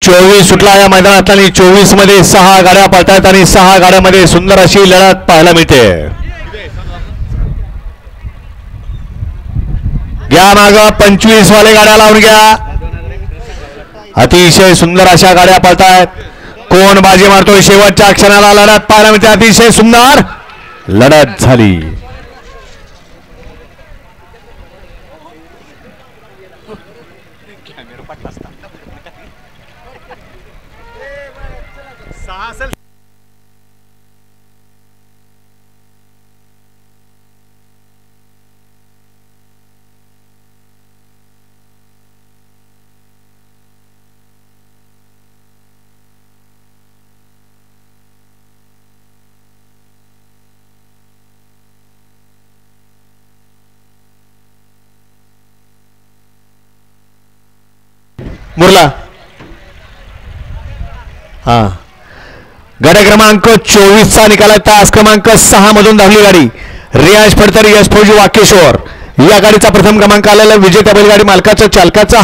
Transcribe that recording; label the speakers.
Speaker 1: 24 सुटला या मैदानात आणि 24 मध्ये 6 गाड्या पळतायत आणि 6 गाड्यांमध्ये सुंदर अशी लढत पाहायला मिळते. घ्या माग 25 वाले गाड्या लावून घ्या. अतिशय सुंदर अशा गाड्या पळतायत. कोण बाजी मारतोय शेवटच्या क्षणाला लढत पाहायला मिळते. अतिशय सुंदर लढत झाली. मुरला हा गाड्या क्रमांक 24 चा निकाल आहे. तास क्रमांक 6 मधून धावली गाडी रियाज फडतरी यश फौजी वाकेश्वर या गाडीचा प्रथम क्रमांक आलेला विजेत्या बैलगाडी मालकाचं चालकाचा